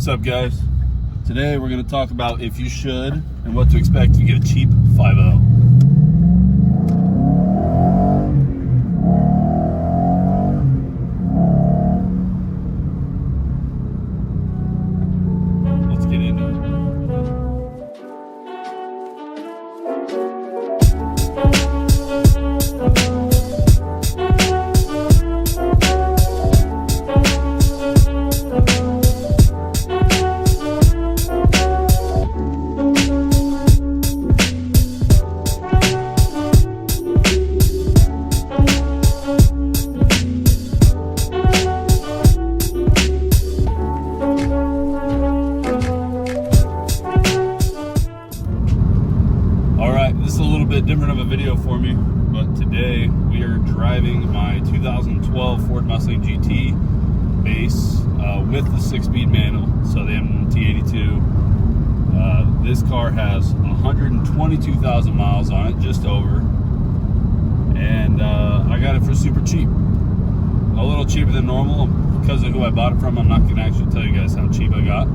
What's up, guys? Today we're going to talk about if you should and what to expect to get a cheap 5.0. Let's get into it. This is a little bit different of a video for me, but today we are driving my 2012 Ford Mustang GT base with the 6-speed manual, so the MT82. This car has 122,000 miles on it, just over, and I got it for super cheap, a little cheaper than normal. Because of who I bought it from, I'm not going to actually tell you guys how cheap I got,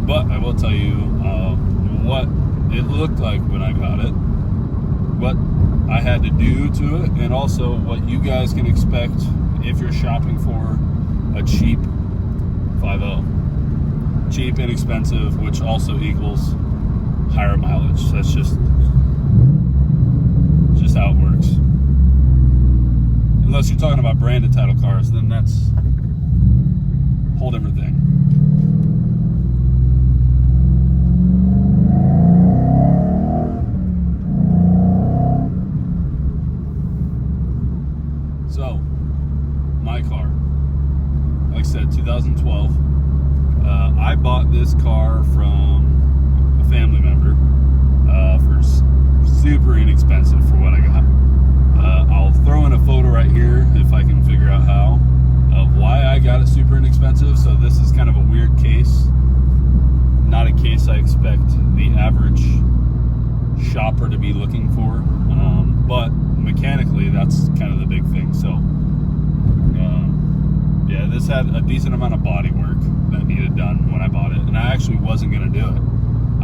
but I will tell you what it looked like when I got it, what I had to do to it, and also what you guys can expect if you're shopping for a cheap 5.0. Cheap, inexpensive, which also equals higher mileage. That's just how it works. Unless you're talking about branded title cars, then that's a whole different thing. So, my car, like I said, 2012. I bought this car from a family member for super inexpensive for what I got. I'll throw in a photo right here if I can figure out how, of why I got it super inexpensive. So this is kind of a weird case. Not a case I expect the average shopper to be looking for. But mechanically, that's kind of the big thing. So yeah, this had a decent amount of body work that needed done when I bought it, and I actually wasn't going to do it.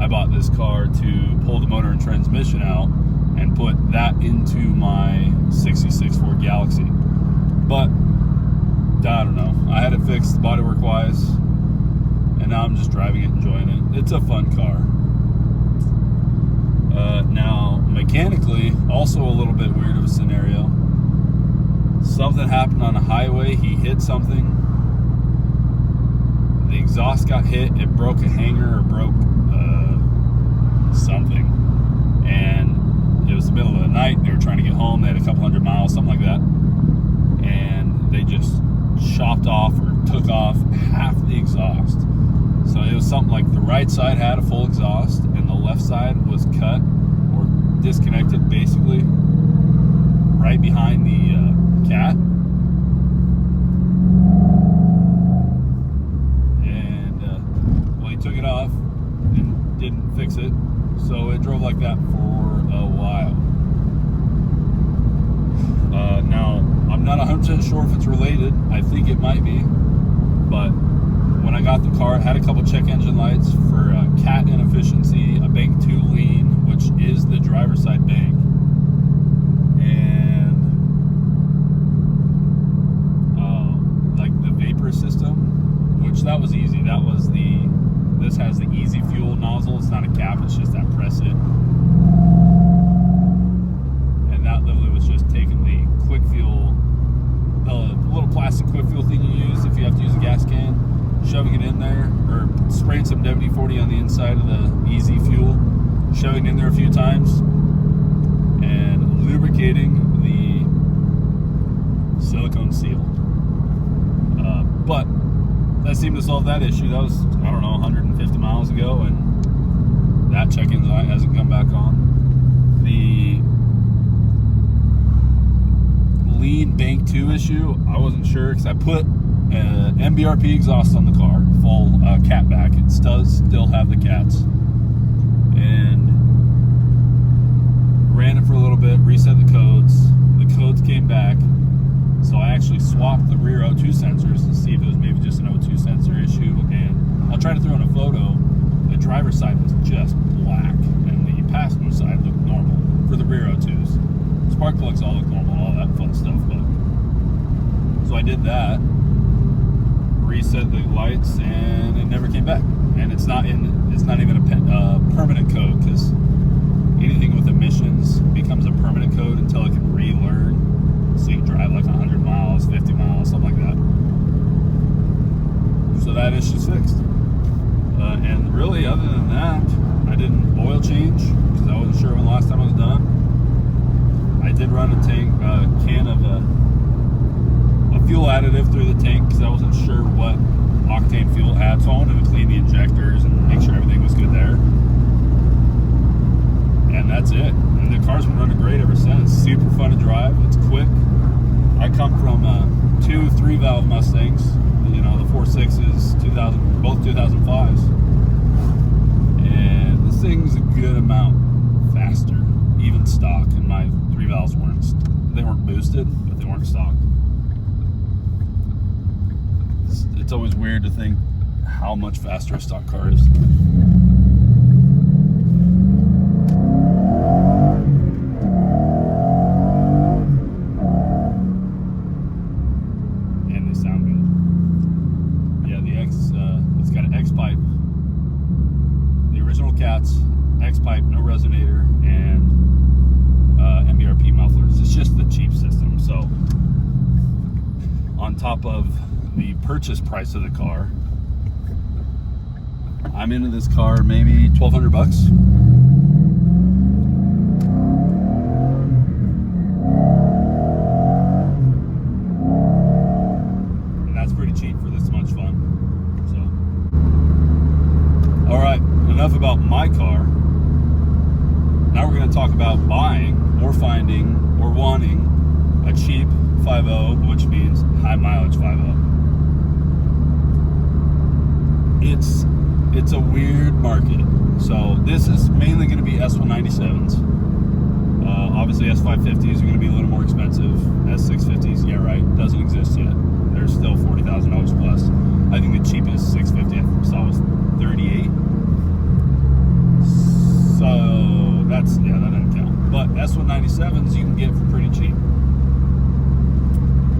I bought this car to pull the motor and transmission out and put that into my 66 Ford Galaxy, but I don't know, I had it fixed bodywork wise, and now I'm just driving it, enjoying it. It's a fun car. Now, mechanically, also a little bit weird of a scenario. Something happened on a highway. He hit something. The exhaust got hit. It broke a hanger or broke something. And it was the middle of the night. They were trying to get home. They had a couple hundred miles, something like that. And they just chopped off or took off half the exhaust. So it was something like the right side had a full exhaust and the left side was cut or disconnected, basically, right behind the cat. And well, he took it off and didn't fix it, so it drove like that for a while. Now, I'm not 100% sure if it's related. I think it might be, but when I got the car, it had a couple check engine lights for cat inefficiency, a bank 2 lean, which is the driver's side bank, and like the vapor system, which that was easy. That was this has the easy fuel nozzle. It's not a cap, it's just that press it. And that literally was just taking the quick fuel, the little plastic quick fuel thing you use if you have to use a gas can, shoving it in there, or spraying some WD-40 on the inside of the easy fuel, shoving it in there a few times, and lubricating the silicone seal. But that seemed to solve that issue. That was, I don't know, 150 miles ago, and that check engine light hasn't come back on. The lean bank 2 issue, I wasn't sure, because I put MBRP exhaust on the car, full cat back. It does still have the cats, and ran it for a little bit, reset the codes. The codes came back, so I actually swapped the rear O2 sensors to see if it was maybe just an O2 sensor issue, and I'll try to throw in a photo driver's side was just black, and the passenger side looked normal for the rear O2s. Spark plugs all look normal and all that fun stuff. But so I did that, reset the lights, and it never came back. And it's not even a permanent code, because anything with emissions becomes a permanent code until it can relearn. So you can drive like 100 miles, 50 miles, something like that. So that issue's fixed. And really, other than that, I didn't oil change because I wasn't sure when the last time I was done. I did run a can of a fuel additive through the tank because I wasn't sure what octane fuel it had, so I wanted to clean the injectors and make sure everything was good there. And that's it. And the car's been running great ever since. Super fun to drive. It's quick. I come from 2 3-valve Mustangs, you know, the 4.6s, both 2005s. And this thing's a good amount faster, even stock. And my 3-valves weren't boosted, but they weren't stock. It's always weird to think how much faster a stock car is. It's got an X-pipe, the original Cats, X-pipe, no resonator, and MBRP mufflers. It's just the cheap system. So on top of the purchase price of the car, I'm into this car maybe $1,200. And that's pretty cheap for this much fun. Alright, enough about my car. Now we're going to talk about buying or finding or wanting a cheap 5.0, which means high mileage 5.0. It's a weird market. So this is mainly going to be S197s. Obviously S550s are going to be a little more expensive. S650s, yeah right, doesn't exist yet. They're still $40,000 plus. I think the cheapest 650 I saw was 38. So that doesn't count. But S197s you can get for pretty cheap.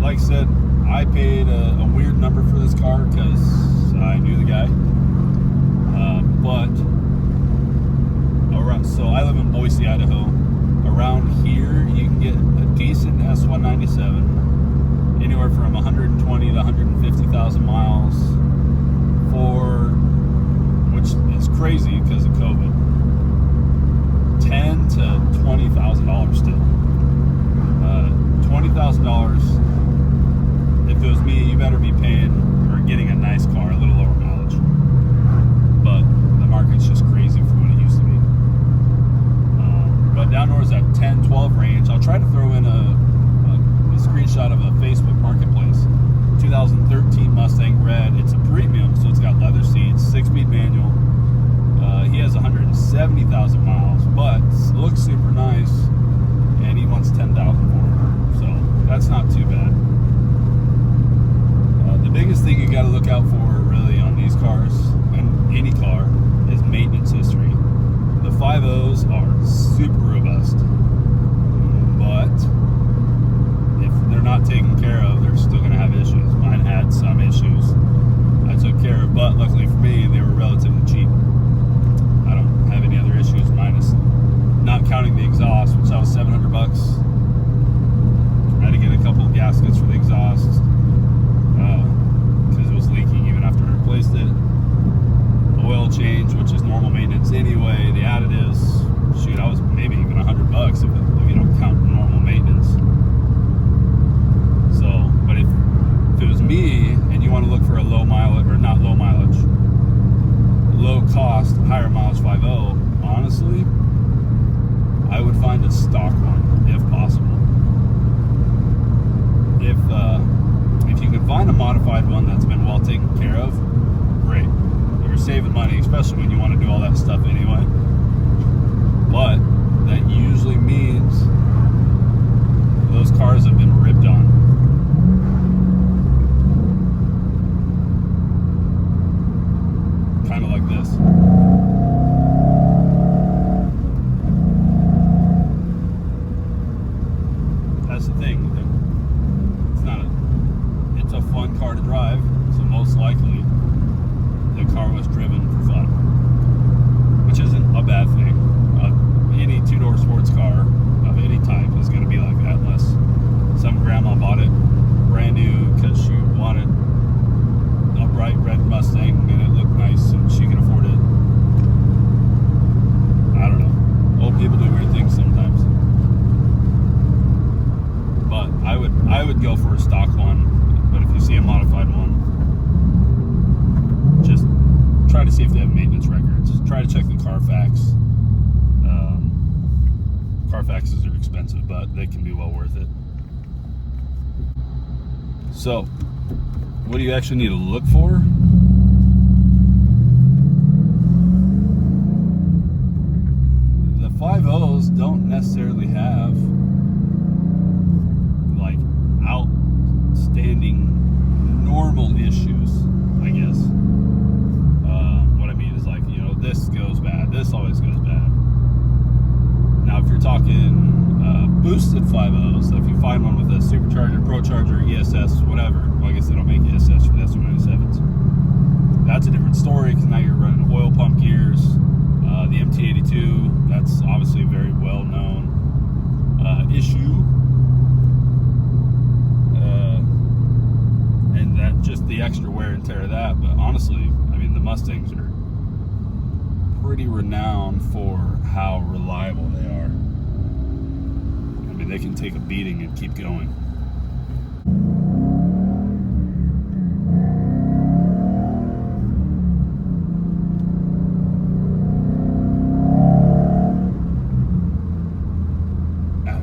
Like I said, I paid a weird number for this car because I knew the guy. So I live in Boise, Idaho. Around here, you can get a decent S197 anywhere from 120 to 150,000 miles for, which is crazy because of COVID. $10,000 to $20,000 still. $20,000. If it was me, you better be paying or getting a nice car, a little lower mileage. But the market's just crazy for what it used to be. But down towards that 10, 12 range, I'll try to throw in a screenshot of a Facebook marketplace. 2013 Mustang Red. It's a premium, so it's got leather seats, 6-speed manual. He has 170,000 miles, but looks super nice, and he wants $10,000 for it. So that's not too bad. The biggest thing you got to look out for, really, on these cars and any car is maintenance history. The 5.0s are super robust, but if they're not taken care of, they're still going to have issues. Mine had some issues I took care of, but luckily for me, they were relatively cheap. I don't have any other issues, minus not counting the exhaust, which that was $700. I had to get a couple of gaskets for the exhaust because it was leaking even after I replaced it. Oil change, which is normal maintenance anyway. The additives, shoot, I was maybe even $100 if you don't count normal maintenance. So, but if it was me and you want to look for a low mileage, or not low mileage, low cost, higher mileage 5.0, honestly, I would find a stock one if possible. If you can find a modified one that's been well taken care of, great. You're saving money, especially when you want to do all that stuff anyway. But that usually means those cars have been ripped on. Kind of like this. to see if they have maintenance records. Try to check the Carfax. Carfaxes are expensive, but they can be well worth it. So, what do you actually need to look for? The 5.0s don't necessarily have like outstanding normal issues, I guess. What I mean is, like, you know, this goes bad, this always goes bad. Now, if you're talking boosted 5.0s, so if you find one with a supercharger, procharger, ESS, whatever, well, I guess they don't make ESS for the S197s. That's a different story, because now you're running oil pump gears. The MT82, that's obviously a very well-known issue. And that just the extra wear and tear of that. But honestly, I mean, the Mustangs are pretty renowned for how reliable they are. I mean, they can take a beating and keep going.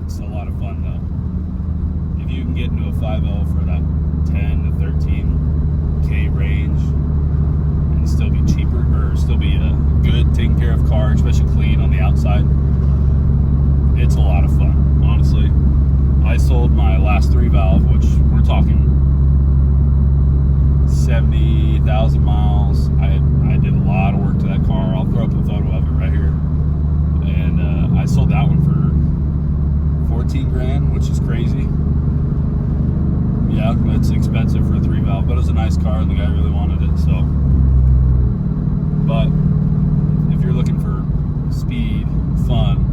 It's a lot of fun, though. If you can get into a 5.0 for that 10 to 13K range and still be cheaper, or still be a good, taken care of car, especially clean on the outside, it's a lot of fun, honestly. I sold my last 3-valve, which we're talking 70,000 miles. I did a lot of work to that car. I'll throw up a photo of it right here. And I sold that one for 14 grand, which is crazy. Yeah, it's expensive for a 3-valve, but it was a nice car and the guy really wanted it, so. But if you're looking for speed, fun,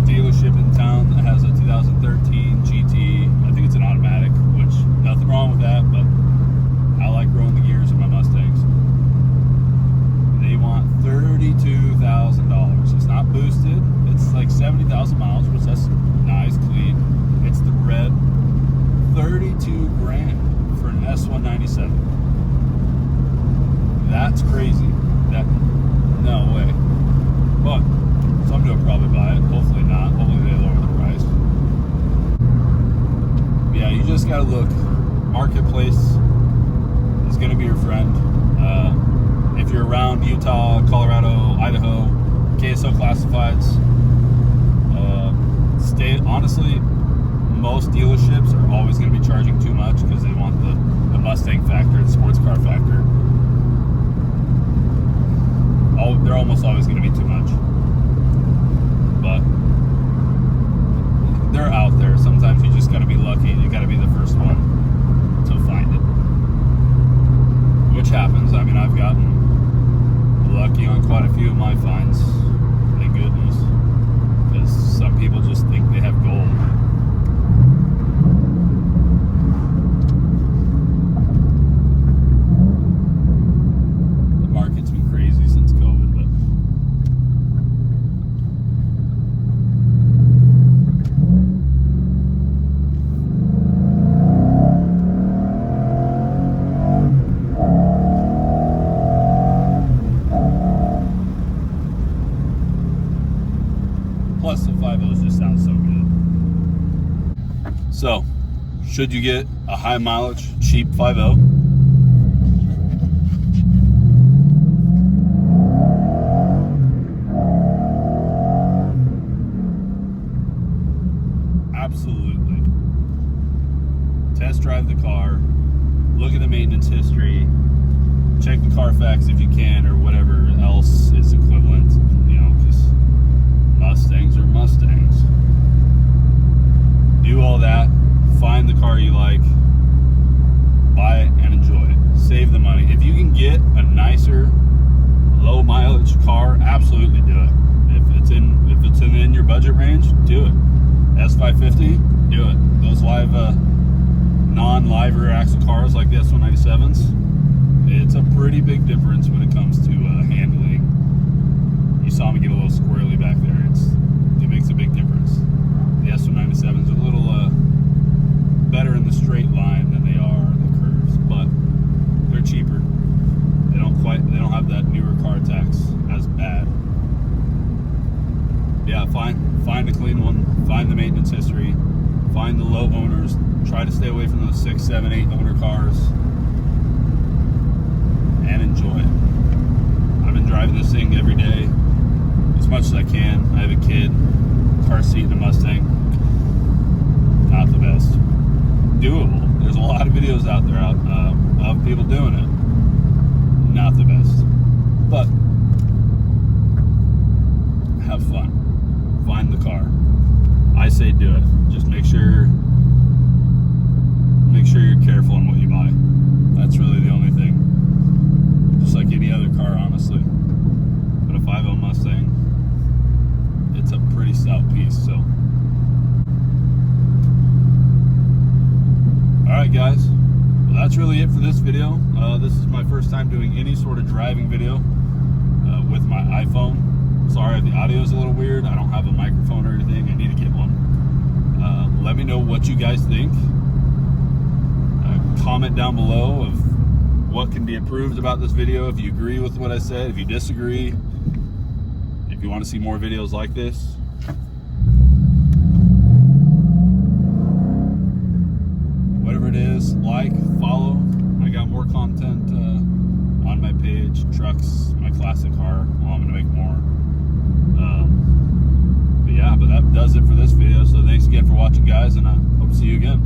dealership in town that has a 2013 GT. I think it's an automatic, which nothing wrong with that, but I like rolling the gears in my Mustangs. They want $32,000. It's not boosted. It's like 70,000 miles, which that's nice, clean. It's the red. 32 grand for an S197. That's crazy. No way. But somebody will probably buy it. Hopefully not. Hopefully they lower the price. Yeah, you just gotta look. Marketplace is gonna be your friend. If you're around Utah, Colorado, Idaho, KSO classifieds, honestly, most dealerships are always gonna be charging too much because they want the Mustang factor, the sports car factor. They're almost always gonna be too much. But they're out there. Sometimes you just got to be lucky. You got to be the first one to find it, which happens. I mean, I've gotten lucky on quite a few of my finds, thank goodness, because some people just think they have gold. The market's been crazy since COVID, but plus the 5.0s just sound so good. So, should you get a high mileage, cheap 5.0? Absolutely. Test drive the car, look at the maintenance history, check the Carfax if you can, or whatever else is equivalent, you know, because Mustangs are Mustangs. Do all that, find the car you like, buy it and enjoy it. Save the money. If you can get a nicer, low mileage car, absolutely do it. If it's in your budget range, do it. S550, do it. Those live non-live rear axle cars like the S197s, it's a pretty big difference when it comes to handling. You saw me get a little squirrely back there. It makes a big difference. The S197s are a little better in the straight line than they are the curves, but they're cheaper. They don't have that newer car tax as bad. Yeah, find a clean one, find the maintenance history, find the low owners, try to stay away from those 6, 7, 8 owner cars, and enjoy it. I've been driving this thing every day as much as I can. I have a kid, car seat in a Mustang. Not the best. Doable. There's a lot of videos out there of people doing it. Not the best. But have fun. Find the car. I say do it. Just make sure you're careful on what you buy. That's really the only thing. Just like any other car, honestly. But a 5.0 Mustang, it's a pretty stout piece. So, all right, guys. Well, that's really it for this video. This is my first time doing any sort of driving video with my iPhone. Sorry if the audio is a little weird. I don't have a microphone or anything. I need to get one. Let me know what you guys think. Comment down below of what can be improved about this video. If you agree with what I said, if you disagree, if you want to see more videos like this. Whatever it is, like, follow. I got more content on my page. Trucks, my classic car. Well, I'm going to make more. But that does it for this video. So thanks again for watching, guys, and I hope to see you again.